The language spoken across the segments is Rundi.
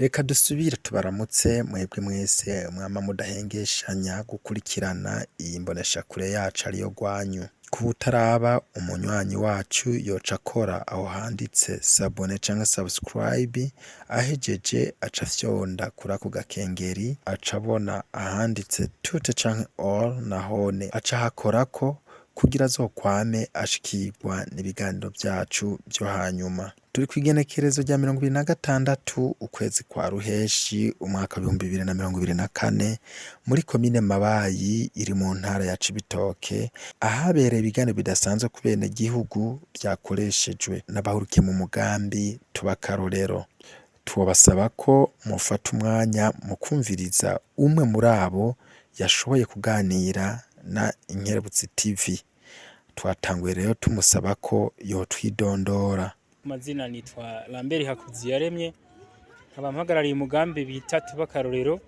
Reka dusubire tubaramutse mwebwe mwese mwama mudahengeshanya gukurikirana iyi mboneshakure yacu ariyo Rwanyu. Kuba utaraba umunywanyi wacu yoca akora aho handitse sabone canke subscribe, ahejeje aca afyonda kuri ako gakengeri, aca abona ahanditse toute canke all, nahone aca ahakorako kugira azokwame ashikirwa n'ibiganiro vyacu vyo hanyuma. Turi kw'igenekerezo rya 26 ukwezi kwa Ruheshi umwaka 2024 muri komine Mabayi iri mu ntara ya Cibitoke, ahabereye ibiganiro bidasanzwe ku bene gihugu vyakoreshejwe n'abahurukiye mu mugambi Tubakarorero. Tubasaba ko mufata umwanya mu kumviriza umwe muri abo yashoboye kuganira na Inkerebutsi TV. Twatanguye rero tumusaba ko yotwidondora. Mazina nitwa Lambert Hakuziyaremye, nkaba mpagarariye umugambi bita Tubakarorero.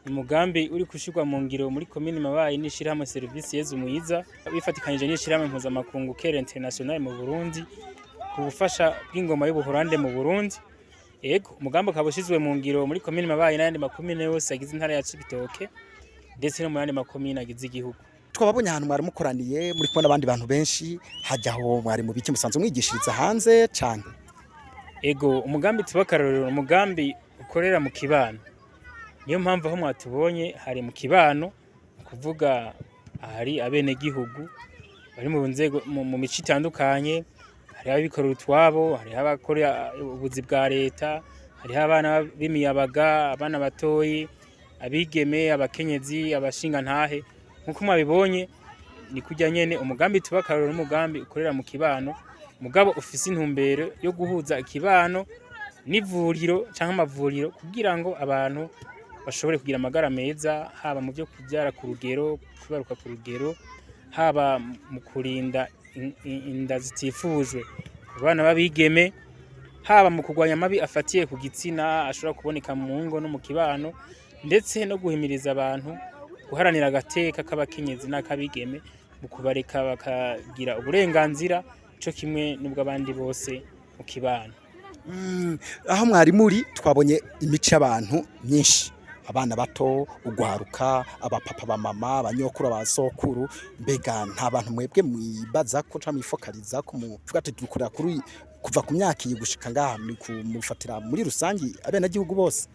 Umugambi uri kushirwa mu ngiro muri komine Mabayi n'ishirahamwe Service Yezu Muyiza, bifatikanije n'ishirahamwe mpuzamakungu Care International mu Burundi ku bufasha bw'ingoma y'Ubuholande mu Burundi. Ego umugambi ukaba ushizwe mu ngiro muri komine Mabayi n'ayandi makomine yose agize intara ya Cibitoke ndetse no mu yandi makomine agize igihugu. Twababonye ahantu mwari mukoraniye muri kubona abandi bantu benshi, hajyaho mwari mu biki musanzwe mwigishiriza hanze cyane? Ego umugambi Tubakarorero umugambi ukorera mu kibano. Niyo mpamvu aho mwatubonye hari mu kibano, kuvuga hari abene gihugu bari mu nzego mu mico itandukanye, hari abikorera utwabo, hari abakora ubuzi bwa leta, hari abana b'imiyabaga, abana batoyi, abigeme, abakenyezi, abashinga ntahe. Nkuko mwabibonye ni kujya nyene umugambi Tubakarorero n'umugambi ukorera mu kibano, mugabo ufise intumbero yo guhuza ikibano n'ivuriro canke amavuriro kugira ngo abantu bashobore kugira amagara meza, haba mu byo kubyara ku rugero, kwibaruka ku rugero, haba mu kurinda inda zitifujwe ku bana babigeme, haba mu kurwanya amabi afatiye ku gitsina ashobora kuboneka mu ngo no mu kibano, ndetse no guhimiriza abantu guharanira agateka k'abakenyezi n'akabigeme mu kubareka bakagira uburenganzira cyo kimwe n'ubwo abandi bose mu kibano. Aho mwari muri twabonye imico y'abantu myinshi, abana bato, ugwaruka, abapapa, bamama, abanyokuru, abasokuru. Mbega nta bantu mwebwe mwibaza ko ca mwifokaliza ko muvuga ati dukorera kuri kuva ku myaka iyi gushika ngaha mufatira muri rusangi abene gihugu bose?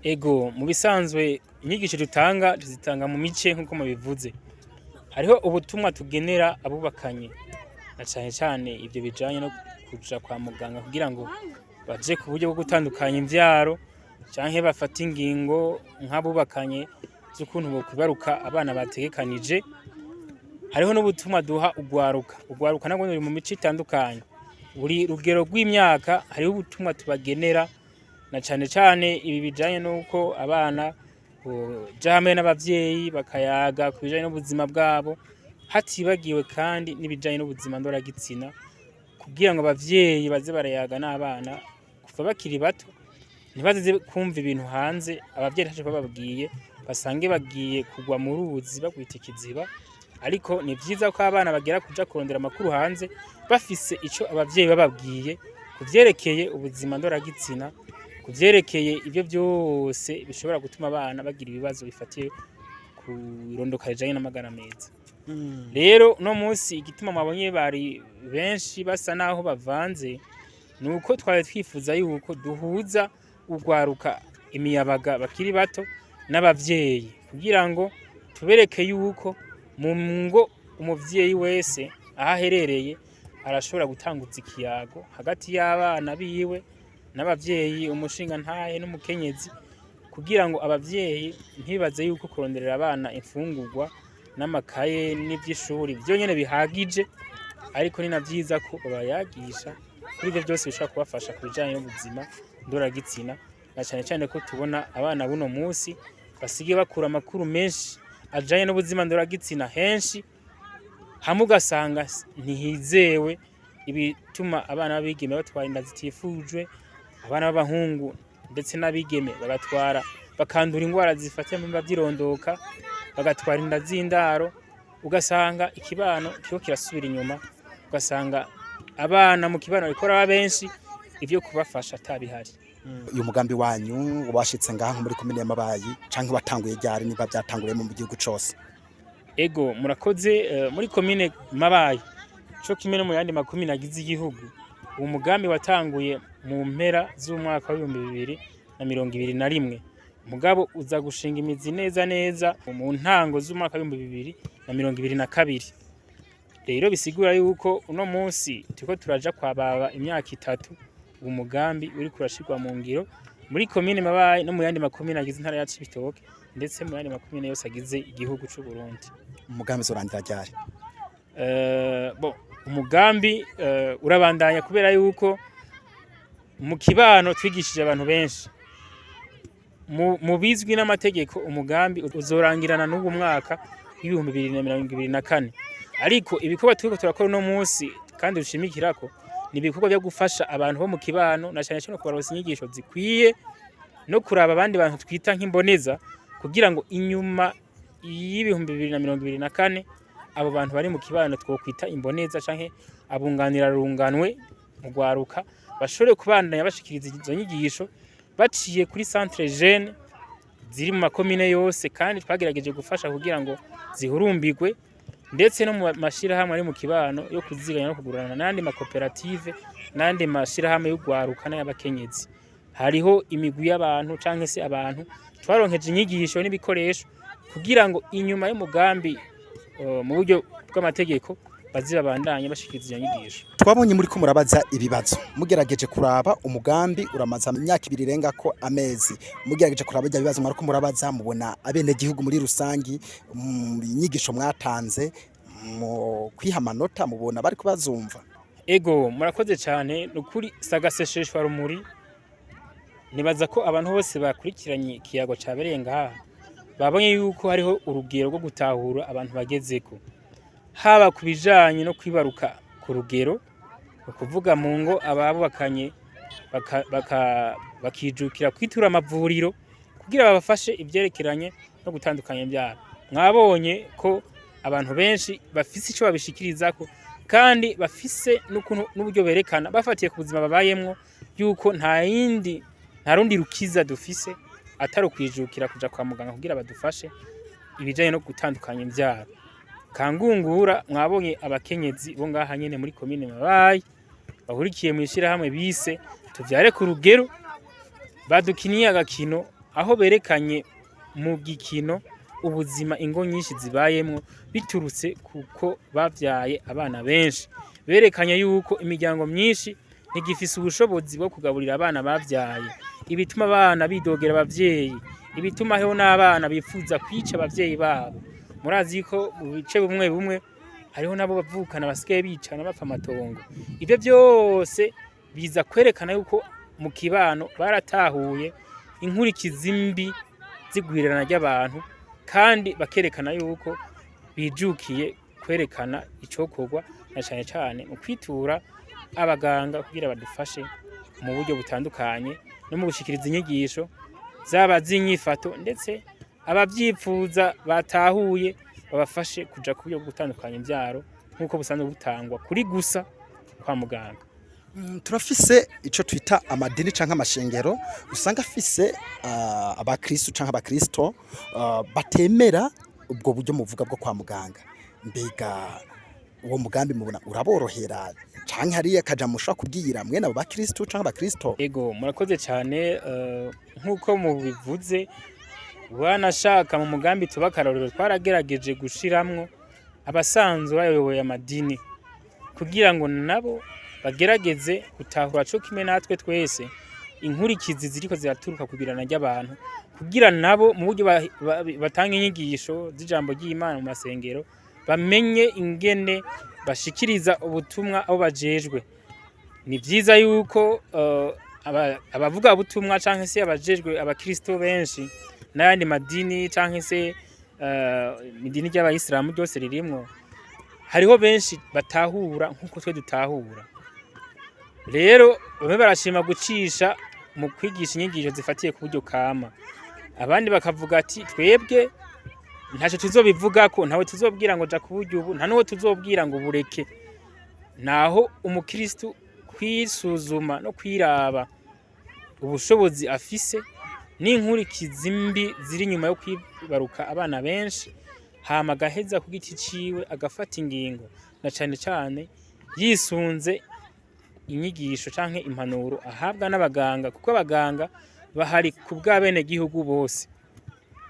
Ego mu bisanzwe inyigisho tuzitanga mu mice nkuko mubivuze. Hariho ubutumwa tugenera abubakanye, na cyane cyane ibyo bijanye no kuja kwa muganga kugira ngo baje ku buryo bwo gutandukanya imvyaro canke bafata ingingo nk'abubakanye z'ukuntu bo kwibaruka abana bategekanije. Hariho n'ubutumwa duha ugwaruka nabwo muri mu mice itandukanye, buri rugero rw'imyaka hariho ubutumwa tubagenera, na cyane cyane ibi bijanye nuko abana hamwe n'abavyeyi bakayaga ku bijanye n'ubuzima bwabo, hatibagiwe kandi n'ibijanye n'ubuzima ndoragitsina, kugira ngo abavyeyi baze barayaga n'abana kuva bakiri bato, ntibaze kumva ibintu hanze abavyeyi ntaco bababwiye, basange bagiye kugwa mu ruzi bagwita ikiziba. Ariko ni vyiza ko abana bagera kuja kurondera amakuru hanze bafise ico abavyeyi bababwiye kuvyerekeye ubuzima ndoragitsina, kuvyerekeye ibyo byose bishobora gutuma abana bagira ibibazo bifatiye ku irondoka rijanye n'amagara meza. Rero no munsi igituma mwabonye bari benshi basa naho bavanze, nuko twari twifuza yuko duhuza ugwaruka, imiyabaga bakiri bato n'abavyeyi, kugira ngo tubereke yuko mu ngo umuvyeyi wese ahaherereye arashobora gutanguza ikiyago hagati y'abana biwe n'abavyeyi, umushinga ntahe n'umukenyezi, kugira ngo abavyeyi ntibaze yuko kuronderera abana imfungurwa n'amakaye n'ivy'ishuri byonyene bihagije, ariko ni navyiza ko babayagisha kuri ivyo byose bishobora kubafasha ku bijanye n'ubuzima ndoragitsina, na cyane cyane ko tubona abana buno munsi basigaye bakura amakuru menshi ajanye n'ubuzima ndoragitsina henshi, hamwe ugasanga ntihizewe ibituma abana babigeme batwara inda zitifujwe, abana b'abahungu ndetse n'abigeme bagatwara bakandura indwara zifatiye mu bavyirondoka, bagatwara inda z'indaro, ugasanga ikibano kiko kirasubira inyuma, ugasanga abana mu kibano bikora benshi ivyo kubafasha atabihari. uyu mugambi wanyu washitse ngaha muri komine ya Mabayi canke watanguye ryari niba byatanguriye mu gihugu cose? Ego murakoze, muri komine Mabayi co kimwe no mu yandi makomine agize igihugu, uwo mugambi watanguye mu mpera z'umwaka wa 2021, mugabo uza gushinga imizi neza mu ntango z'umwaka wa 2022. Rero bisigura yuko uno munsi turiko turaja kwababa imyaka 3 uwo mugambi uri kurashirwa mu ngiro muri komine Mabayi no mu yandi makomine agize intara ya Cibitoke ndetse mu yandi makomine yose agize igihugu c'u Burundi. Umugambi uzorangira ryari? Umugambi urabandanya kubera yuko mu kibano twigishije abantu benshi mu bizwi n'amategeko. Umugambi uzorangirana n'uwo mwaka w'ibihumbi 2024, ariko ibikorwa turiko turakora no munsi kandi dushimikirako ni ibikorwa byo gufasha abantu bo mu kibano na cyane cyane kubaronsa inyigisho zikwiye no kuraba abandi bantu twita nk'imboneza, kugira ngo inyuma y'ibihumbi 2024 abo bantu bari mu kibano twokwita imboneza canke abunganira runganwe mu gwaruka bashobore kubandanya bashikiriza izo nyigisho baciye kuri centre jeune ziri mu makomine yose, kandi twagerageje gufasha kugira ngo zihurumbirwe ndetse no mu mashirahamwe ari mu kibano yo kuziganya no kugurana n'andi makoperative n'andi mashirahamwe y'ugwaruka n'abakenyezi. Hariho imigwi y'abantu canke se abantu twaronkeje inyigisho n'ibikoresho kugira ngo inyuma y'umugambi mu buryo bw'amategeko bazibabandanye bashikiriza inyigisho. Twabonye muri ko murabaza ibibazo mugerageje kuraba umugambi uramaza imyaka 2 irenga ko amezi, mugerageje kuraba bya bibazo mariko murabaza mubona abene gihugu muri rusangi inyigisho mwatanze mu kwiha amanota mubona bari kubazumva? Ego murakoze cyane nukuri sagasesheshwa rumuri. Nibaza ko abantu bose bakurikiranye ikiyago cabereye ngaha babonye yuko hariho urugero rwo gutahura abantu bagezeko, haba kubijanye no kwibaruka ku rugero, ukuvuga mu ngo ababakanye bakijukira kwitura amavuriro kugira babafashe ivyerekeranye no gutandukanya ibyaro. Mwabonye ko abantu benshi bafise ico babishikirizako kandi bafise n'uburyo berekana bafatiye ku buzima babayemwo yuko nta rundi rukiza dufise atari kwijukira kuja kwa muganga kugira badufashe ibijanye no gutandukanya imbyaro. Kangungura mwabonye abakenyezi bo ngaha nyene muri komine Mabayi bahurikiye mu ishirahamwe bise tuvyare ku rugero, badukiniye agakino aho berekanye mu gikino ubuzima ingo nyinshi zibayemwo biturutse kuko bavyaye abana benshi. Berekanye yuko imiryango myinshi ntigifise ubushobozi bwo kugaburira abana bavyaye, ibituma abana bidogera abavyeyi, ibituma heho n'abana bifuza kwica abavyeyi babo. Murazi ko mu bice bumwe hariho nabo bavukana basigaye bicana bapfa amatongo. Ivyo byose biza kwerekana yuko mu kibano baratahuye inkurikizi mbi zigwirirana ry'abantu, kandi bakerekana yuko bijukiye kwerekana icokorwa na cyane cyane mu kwitura abaganga kugira badufashe mu buryo butandukanye no mu gushikiriza inyigisho zaba zinyifato, ndetse abavyifuza batahuye babafashe kuja ku buryo gutandukanya imbyaro nkuko busanzwe butangwa kuri gusa kwa muganga. Turafise ico twita amadini canke amashengero usanga afise abakristo canke abakristo batemera ubwo buryo muvuga bwo kwa muganga. Mbega uwo mugambi mubona uraborohera canke hariya kaja mushaka kubwira mwene abo bakristo canke abakristo? Ego murakoze cyane, nkuko mubivuze wanashaka mu mugambi tubakarorero twaragerageje gushiramwo abasanzwe bayoboye amadini kugira ngo nabo bagerageze gutahura co kimwe natwe twese inkurikizi ziriko ziraturuka kubirana ry'abantu, kugira nabo mu buryo batanga inyigisho z'ijambo ry'Imana mu masengero bamenye ingene bashikiriza ubutumwa abo bajejwe. Ni vyiza yuko abavuga ubutumwa canke se abajejwe abakristo benshi n'ayandi madini canke se idini ry'abayisilamu ryose ririmwo, hariho benshi batahura nkuko twe dutahura. Rero bamwe barashima gucisha mu kwigisha inyigisho zifatiye ku buryo kama, abandi bakavuga ati twebwe ntaco tuzobivugako, ntawe tuzobwira ngo ja ku buryo ubu, nta nuwo tuzobwira ngo bureke. Naho umukristo kwisuzuma no kwiraba ubushobozi afise n'inkurikizi mbi ziri inyuma yo kwibaruka abana benshi, hama agaheza ku giti ciwe agafata ingingo na cane cane yisunze inyigisho canke impanuro ahabwa n'abaganga, kuko abaganga bahari ku bw'abene gihugu bose,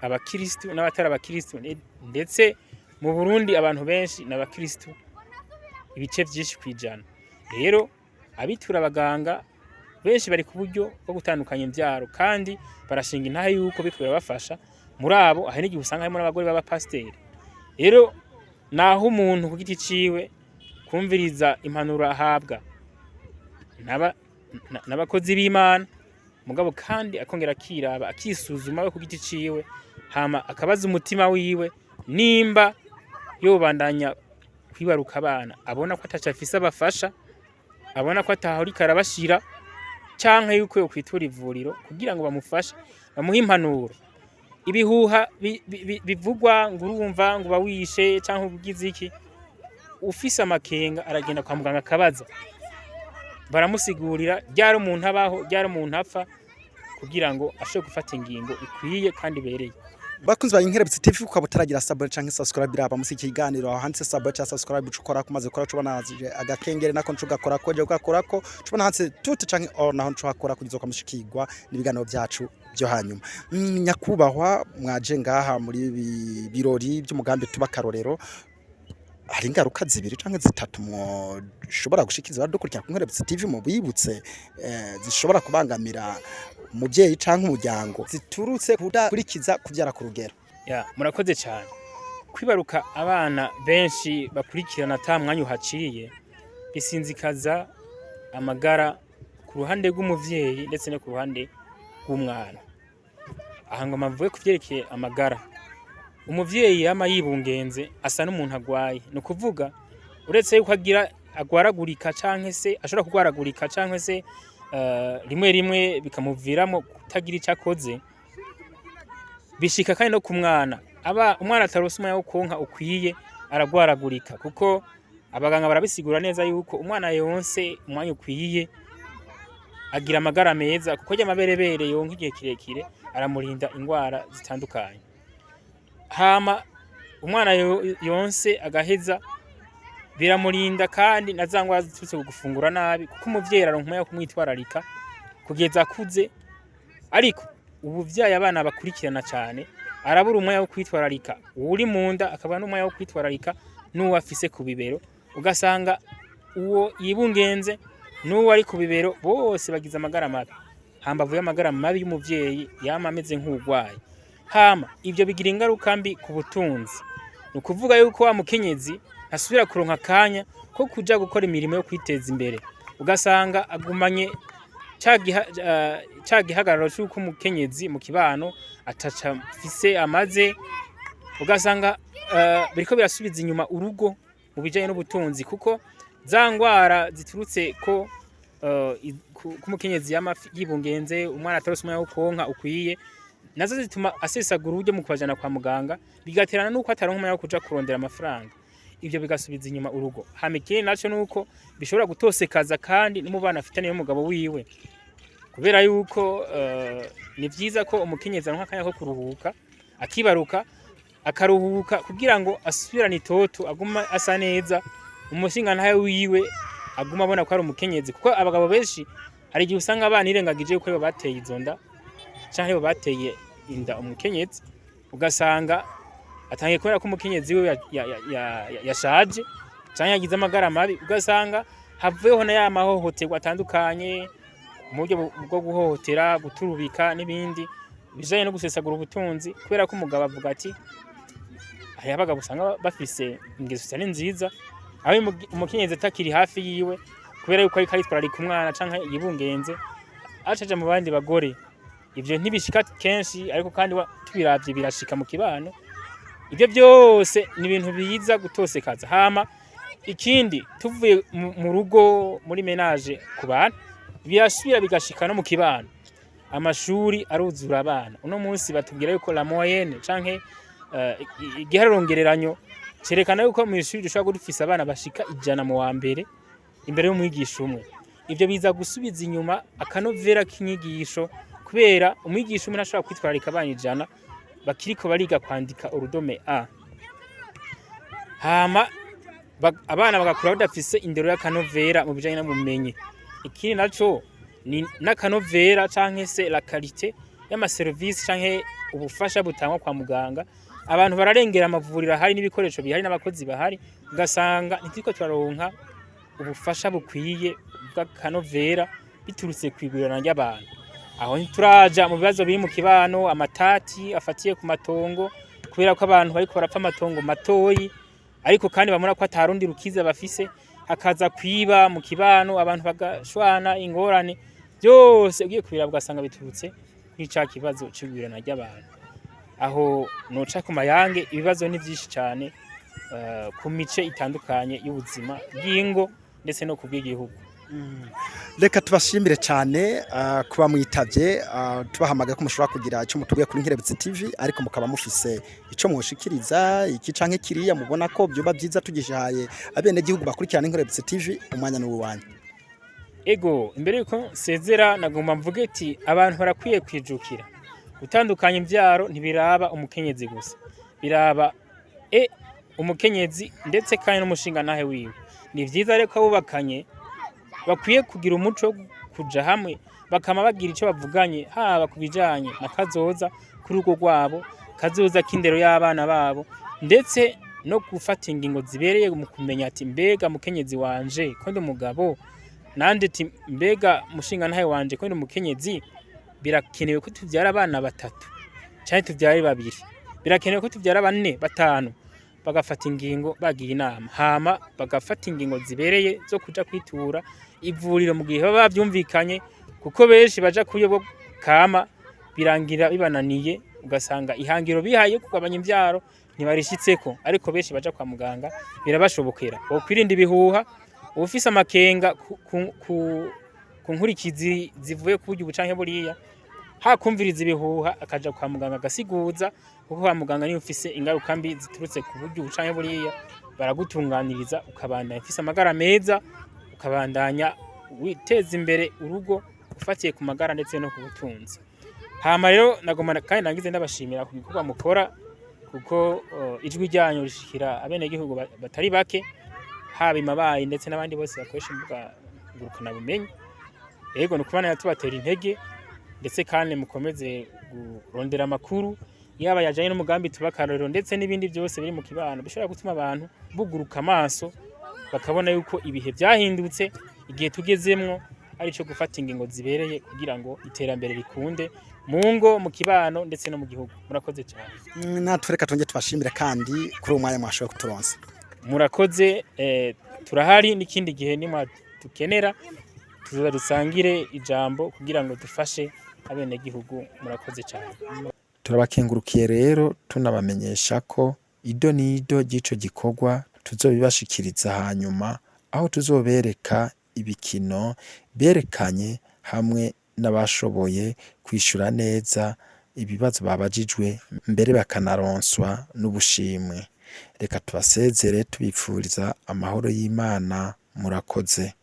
abakristu n'abatari abakristu, ndetse mu Burundi abantu benshi n'abakristu ibice vyinshi kwijana. Rero abitura abaganga benshi bari ku buryo bwo gutandukanya imvyaro, kandi barashinga intahe yuko biko birabafasha. Muri abo hari n'igihe usanga harimo n'abagore b'abapasiteri. Rero naho umuntu ku giti ciwe kumviriza impanuro ahabwa n'abakozi b'Imana, mugabo kandi akongera akiraba akisuzuma we ku giti ciwe, hama akabaza umutima wiwe nimba yobandanya kwibaruka abana abona ko ataca afise abafasha, abona ko atahori karabashira, canke yuko yo kwitura ivuriro kugira ngo bamufashe bamuhe impanuro. Ibihuha bivugwa ngo urumva ngo bawishe canke ubugize iki, ufise amakenga aragenda kwa muganga akabaza, baramusigurira ryari umuntu abaho ryari umuntu apfa, kugira ngo ashobore gufata ingingo ikwiye kandi bereye. Bakunzi ba Inkerebutsi TV, ukaba utaragira subscribe canke subscribe biraba musi ikiganiro aho handitse subscribe ucukora kumaze kora cubona agakengere nako ncugakora ko je gukora ko cubona handitse tute canke or naho ncukora kugizoka mushikirwa n'ibiganiro byacu byo hanyuma. Nyakubahwa mwaje ngaha muri birori by'umugambi tuba karorero, hari ingaruka zibiri canke zitatu shobora gushikiza badukurikira ku Inkerebutsi TV mu bibutse zishobora kubangamira umuvyeyi canke umuryango ziturutse kudakurikiza kuvyara ku rugero. Murakoze cyane. Kwibaruka abana benshi bakurikirana ata mwanya uhaciye bisinzikaza amagara ku ruhande rw'umuvyeyi ndetse no ku ruhande rw'umwana. Aha ngo mavuye kuvyerekeye amagara, umuvyeyi yama yibungenze asa n'umuntu agwaye, no kuvuga uretse yuko agwaragurika canke se ashobora kugwaragurika canke se rimwe rimwe bikamuviramo kutagira icyo akoze, bishika kandi no ku mwana. Umwana atarose umwanya wo konka ukwiye aragwaragurika, kuko abaganga barabisigura neza yuko umwana yonse umwanya ukwiye agira amagara meza, kuko y'amaberebere yonka igihe kirekire aramurinda ingwara zitandukanye. Hama umwana yonse agaheza biramurinda kandi na za ngwara ziturutse gufungura nabi, kuko umuvyeyi araronka yo kumwitwararika kugeza akuze. Ariko ubuvyaye abana bakurikirana cyane arabura umwanya wo kwitwararika uri munda, akaba n'umwanya wo kwitwararika n'uwo afise ku bibero, ugasanga uwo yibungenze n'uwo ari ku bibero bose bagize amagara mabi. Hambavu y'amagara mabi y'umuvyeyi yama ameze nk'ugwaye. Hama ivyo bigira ingaruka mbi ku butunzi, no kuvuga yuko wa mukenyezi asubira kuronka akanya ko kuja gukora imirimo yo kwiteza imbere, ugasanga agumanye cagihagararo cy'uko umukenyezi mu kibano ataca fise amaze, ugasanga biriko birasubiza inyuma urugo mu bijanye n'ubutunzi, kuko za ngwara ziturutse ko kumukenyezi yibungenze, umwana atarose umwanya wo konka ukwiye, nazo zituma asesagura uburyo mu kubajana kwa muganga, bigaterana nuko ataronka umwanya wo kuja kurondera amafaranga. Ivyo bigasubiza inyuma urugo. Hamikire naco nuko bishobora gutosekaza kandi n'umubana afitanye n'umugabo wiwe, kubera yuko ni vyiza ko umukenyezi aronka akanya ko kuruhuka, akibaruka akaruhuka kugira ngo asubirane itoto, aguma asa neza, umushinga ntaye wiwe aguma abona ko ari umukenyezi. Kuko abagabo benshi hari igihe usanga abana irengagije yuko yo bateye izonda canke yo bateye inda umukenyezi, ugasanga atangiye kubera ko umukenyezi we yashaje canke yagize amagara mabi, ugasanga havuyeho na ya mahohoterwa atandukanye mu buryo bwo guhohotera, guturubika n'ibindi bijanye no gusesagura ubutunzi, kubera ko umugabo avuga ati hari abagabo usanga bafise ingeso zitari nziza, aho umukenyezi atakiri hafi yiwe kubera yuko ari karitwararika umwana canke yibungenze acaja mu bandi bagore. Ivyo ntibishika kenshi, ariko kandi tubiravye birashika mu kibano. Ivyo byose ni ibintu biza gutosekaza. Hama ikindi tuvuye mu rugo muri menage ku bana, birasubira bigashika no mu kibano. Amashuri aruzura abana. Uno munsi batubwira yuko la moyenne canke igiharongereranyo cerekana yuko mu ishuri dushobora gufisa abana bashika 100 mu wa mbere imbere y'umwigisha umwe. ivyo biza gusubiza inyuma akanovera k'inyigisho kubera umwigisha umwe ntashobora kwitwararika abana 100 bakiriko bariga kwandika urudome A hama abana bagakura badafise indero y'akanovera mu bijanye n'ubumenyi. Ikindi naco ni n'akanovera canke se la qualité y'ama service canke ubufasha butangwa kwa muganga. Abantu bararengera amavuriro hari n'ibikoresho bihari n'abakozi bahari ugasanga nitiko turaronka ubufasha bukwiye bw'akanovera biturutse kwigurana ry'abantu. Aho ntituraja mu bibazo biri mu kibano, amatati afatiye ku matongo kubera ko abantu bariko barapfa amatongo matoyi ariko kandi bamura ko atarundi rukiza bafise hakaza kwiba mu kibano abantu bagashwana ingorane byose ugiye kubira bgasanga biturutse nk'ica kibazo c'igwirana ry'abantu. Aho noca ku mayange ibibazo ni byinshi cyane ku mice itandukanye y'ubuzima bw'ingo ndetse no kubw'igihugu. Reka tubashimire cyane kuba mwitavye tubahamagaye ko mushobora kugira icyo mutubwiye kuri Nkerebutsi TV ariko mukaba mufise icyo mwoshikiriza iki canke kiriya mubona ko byoba byiza tugishaye abene gihugu bakurikirana Nkerebutsi TV umwanya n'uwanyu. Ego imbere yuko sezera nagomba mvuge ati abantu barakwiye kwijukira gutandukanya imvyaro ntibiraba umukenyezi gusa biraba umukenyezi ndetse kandi n'umushinga nahe wiwe. Ni vyiza reko abubakanye bakwiye kugira umuco kuja hamwe bakama bagira ico bavuganye haba kubijanye na kazoza kuri ugo rwabo kazoza kindero y'abana babo ndetse no gufata ingingo zibereye mu kumenya ati mbega mukenyezi wanje ko ndi umugabo nande ati mbega mushinga ntahe wanje ko ndi umukenyezi birakenewe ko tuvyara abana 3 cyane tuvyare 2 birakenewe ko tuvyara 4 5 bagafata ingingo bagiye inama hama bagafata ingingo zibereye zo kuja kwitura ivuriro mu gihe baba byumvikanye kuko benshi baja kuyo kama birangira bibananiye ugasanga ihangiro bihaye kugabanya imvyaro ntibarishitseko ariko benshi baja kwa muganga birabashobokera bo kwirinda ibihuha ufise amakenga ku nkurikizi zivuye ku buryo ubucanke buriya hakumviriza ibihuha akaja kwa muganga gasiguza kuko kwa muganga ni ufise ingaruka mbi ziturutse ku buryo ubucanke buriya baragutunganiriza ukabandanya ufise amagara meza ukabandanya witeza imbere urugo ufatiye ku magara ndetse no ku butunzi. Hama rero nagomana kandi nangize ndabashimira ku gikorwa mukora kuko ijwi ryanyu rishikira abene gihugu batari bake haba imabaye ndetse n'abandi bose bakoresha imbuga ngurukana bumenyi. Yego nukubana yatubatera intege ndetse kandi mukomeze kurondera amakuru yaba yajanye n'umugambi tubakarorero ndetse n'ibindi byose biri mu kibano bishobora gutuma abantu buguruka amaso bakabona yuko ibihe byahindutse igihe tugezemwo ari cyo gufata ingingo zibereye kugira ngo iterambere rikunde mu ngo mu kibano ndetse no mu gihugu. Murakoze cyane. Natureka tonge tubashimira kandi kuri umwanya mwashoboye kuturonsa. Murakoze turahari n'ikindi gihe nimwa tukenera tuzadusangire ijambo kugira ngo dufashe abene gihugu. Murakoze cyane. Turabakengurukiye rero tunabamenyesha ko ido nido gico gikorwa tuzobibashikiriza hanyuma aho tuzobereka ibikino berekanye hamwe n'abashoboye kwishura neza ibibazo babajijwe mbere bakanaronswa n'ubushimwe. Reka tubasezere tubipfuriza amahoro y'Imana. Murakoze.